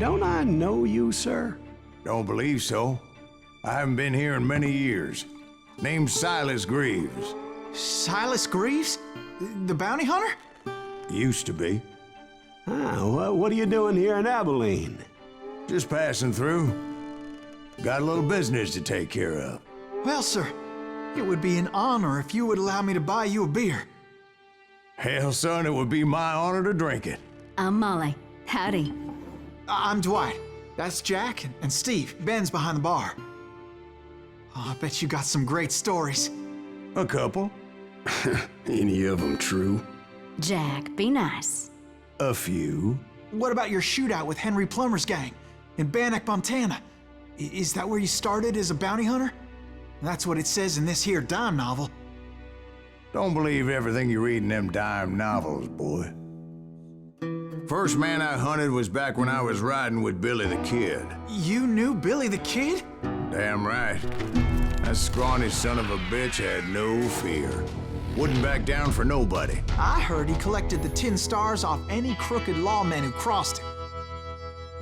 don't I know you, sir? Don't believe so. I haven't been here in many years. Name's Silas Greaves. Silas Greaves? The bounty hunter? Used to be. Ah, what are you doing here in Abilene? Just passing through. Got a little business to take care of. Well, sir, it would be an honor if you would allow me to buy you a beer. Hell, son, it would be my honor to drink it. I'm Molly. Howdy. I'm Dwight. That's Jack and Steve. Ben's behind the bar. Oh, I bet you got some great stories. A couple. Any of them true? Jack, be nice. A few. What about your shootout with Henry Plummer's gang in Bannock, Montana? Is that where you started as a bounty hunter? That's what it says in this here dime novel. Don't believe everything you read in them dime novels, boy. First man I hunted was back when I was riding with Billy the Kid. You knew Billy the Kid? Damn right. That scrawny son of a bitch had no fear. Wouldn't back down for nobody. I heard he collected the 10 stars off any crooked lawman who crossed him.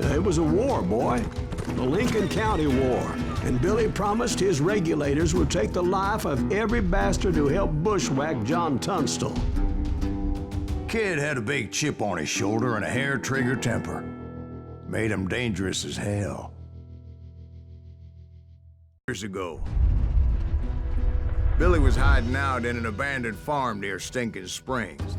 It was a war, boy. The Lincoln County War. And Billy promised his regulators would take the life of every bastard who helped bushwhack John Tunstall. Kid had a big chip on his shoulder and a hair-trigger temper. Made him dangerous as hell. Years ago, Billy was hiding out in an abandoned farm near Stinking Springs.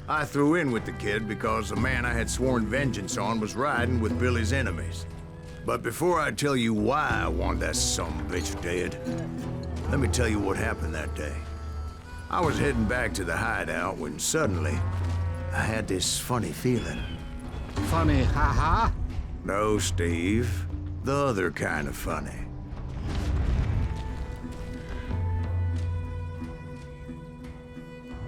I threw in with the kid because the man I had sworn vengeance on was riding with Billy's enemies. But before I tell you why I want that sumbitch dead, let me tell you what happened that day. I was heading back to the hideout when suddenly I had this funny feeling. Funny, ha-ha? No, Steve. The other kind of funny.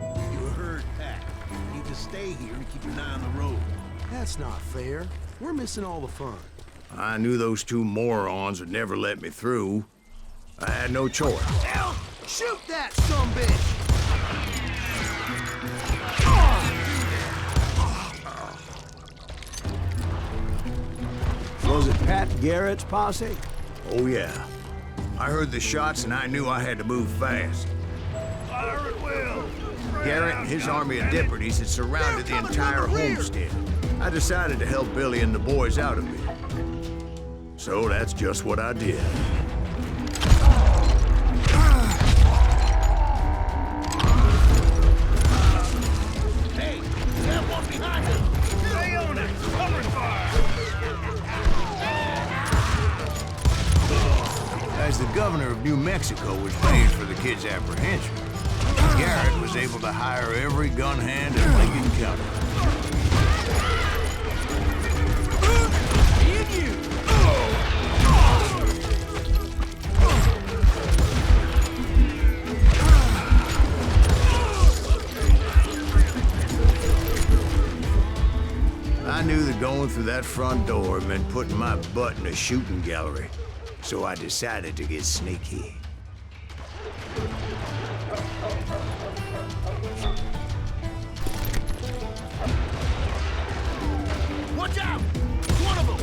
You heard that. You need to stay here and keep an eye on the road. That's not fair. We're missing all the fun. I knew those two morons would never let me through. I had no choice. Hell, shoot that sumbitch! Was it Pat Garrett's posse? Oh, yeah. I heard the shots and I knew I had to move fast. Fire at will! Garrett and his army of deputies had surrounded the entire homestead. I decided to help Billy and the boys out of it. So that's just what I did. Hey, that one behind you! Stay on it! Cover fire! As the governor of New Mexico was paying for the kid's apprehension, Garrett was able to hire every gun hand in Lincoln County. I knew that going through that front door meant putting my butt in a shooting gallery, so I decided to get sneaky. Watch out! One of them!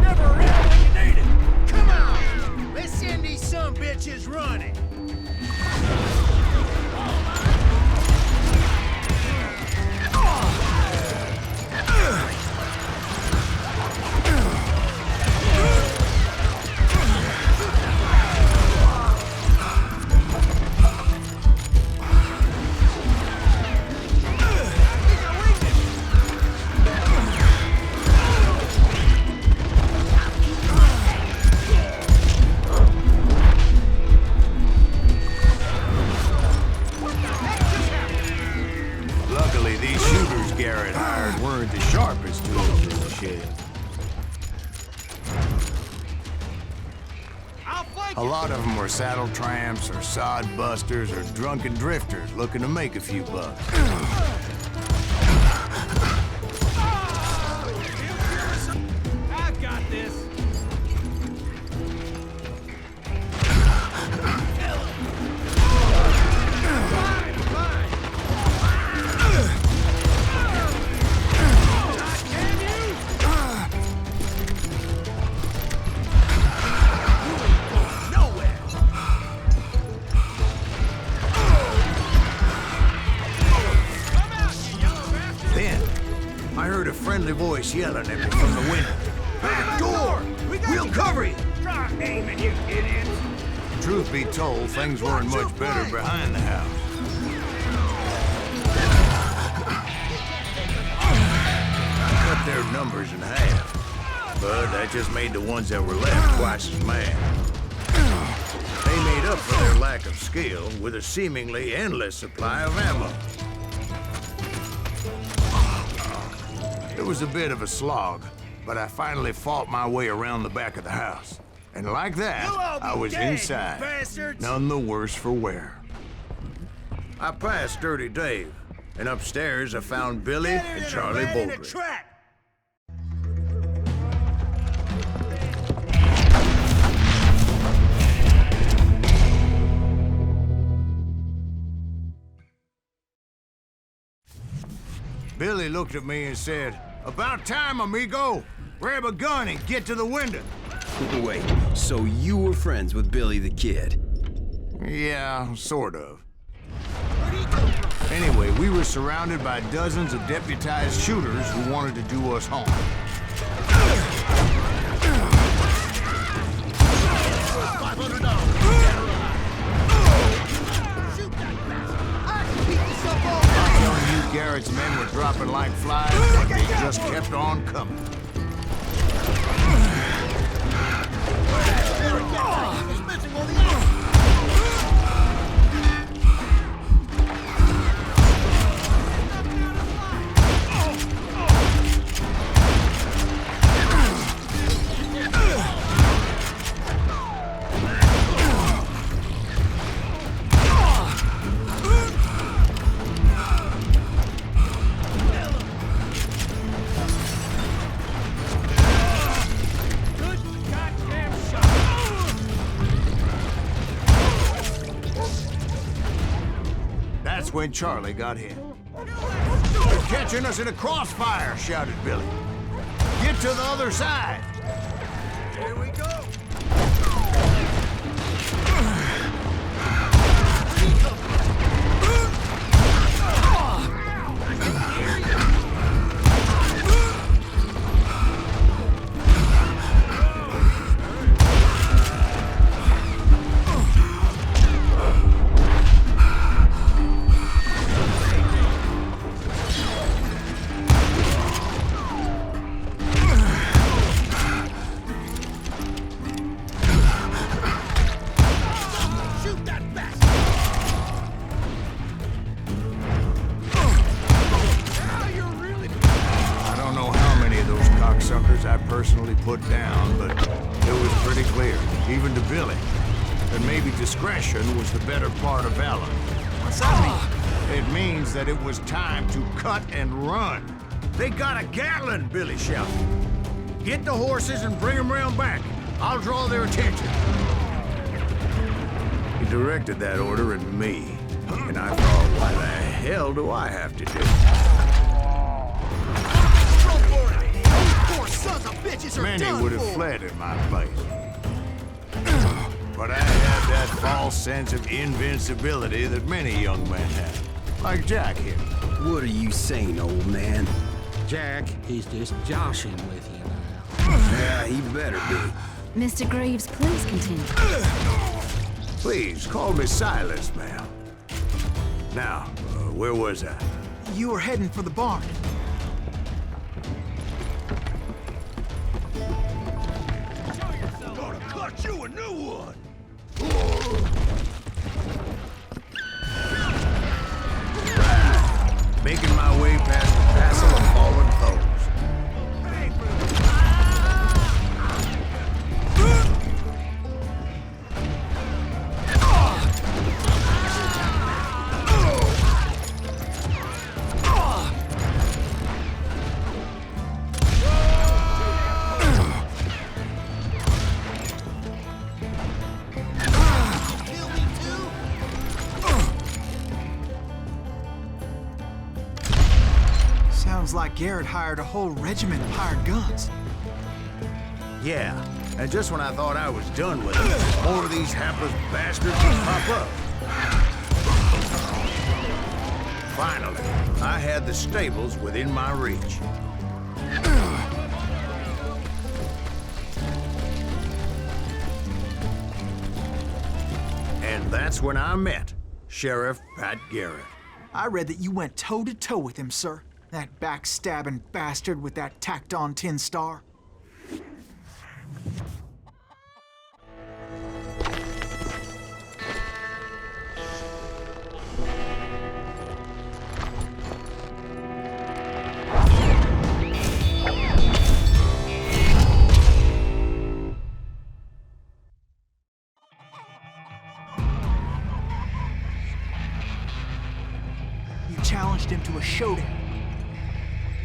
Never around when you need it! Come on! Let's send these sumbitches running! Luckily, these shooters Garrett hired weren't the sharpest tools in the shed. A lot of them were saddle tramps or sod busters or drunken drifters looking to make a few bucks. I've got this! Fine, fine! a friendly voice yelling at me from the window. Back door! We'll cover you! Try aiming, you idiots! Truth be told, things weren't much better behind the house. I cut their numbers in half, but that just made the ones that were left twice as mad. They made up for their lack of skill with a seemingly endless supply of ammo. It was a bit of a slog, but I finally fought my way around the back of the house. And like that, I was inside, none the worse for wear. I passed Dirty Dave, and upstairs I found Billy and Charlie Baldry. Billy looked at me and said, "About time, amigo. Grab a gun and get to the window." Wait, so you were friends with Billy the Kid? Yeah, sort of. Anyway, we were surrounded by dozens of deputized shooters who wanted to do us harm. I'm telling you, Garrett's men were dropping like flies, but they just kept on coming. That's when Charlie got hit. "They're catching us in a crossfire," shouted Billy. "Get to the other side." Here we go. I personally put down, but it was pretty clear, even to Billy, that maybe discretion was the better part of valor. What's that mean? It means that it was time to cut and run. "They got a Gatling," Billy shouted. "Get the horses and bring them round back. I'll draw their attention." He directed that order at me, and I thought, why the hell do I have to do it? Sons of bitches are Many done would have for. fled in my place. But I had that false sense of invincibility that many young men have. Like Jack here. What are you saying, old man? Jack, he's just joshing with you now. Yeah, he better be. Mr. Greaves, please continue. Please, call me Silas, ma'am. Now, where was I? You were heading for the barn. Cut you a new one! Making my way past the castle of fallen foes. Sounds like Garrett hired a whole regiment of hired guns. Yeah, and just when I thought I was done with it, more of these hapless bastards would pop up. Finally, I had the stables within my reach. And that's when I met Sheriff Pat Garrett. I read that you went toe-to-toe with him, sir. That backstabbing bastard with that tacked-on tin star. You challenged him to a showdown.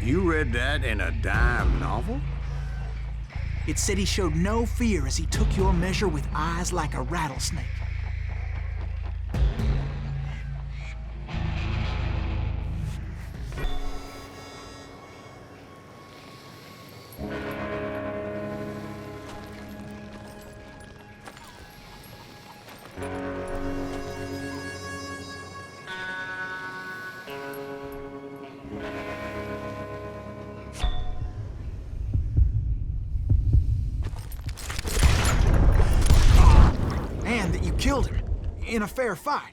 You read that in a dime novel? It said he showed no fear as he took your measure with eyes like a rattlesnake. And that you killed him in a fair fight.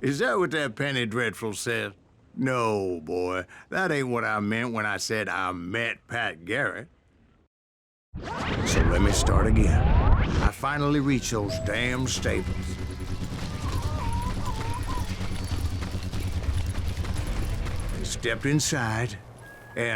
Is that what that Penny Dreadful said? No, boy. That ain't what I meant when I said I met Pat Garrett. So let me start again. I finally reached those damn stables. I stepped inside,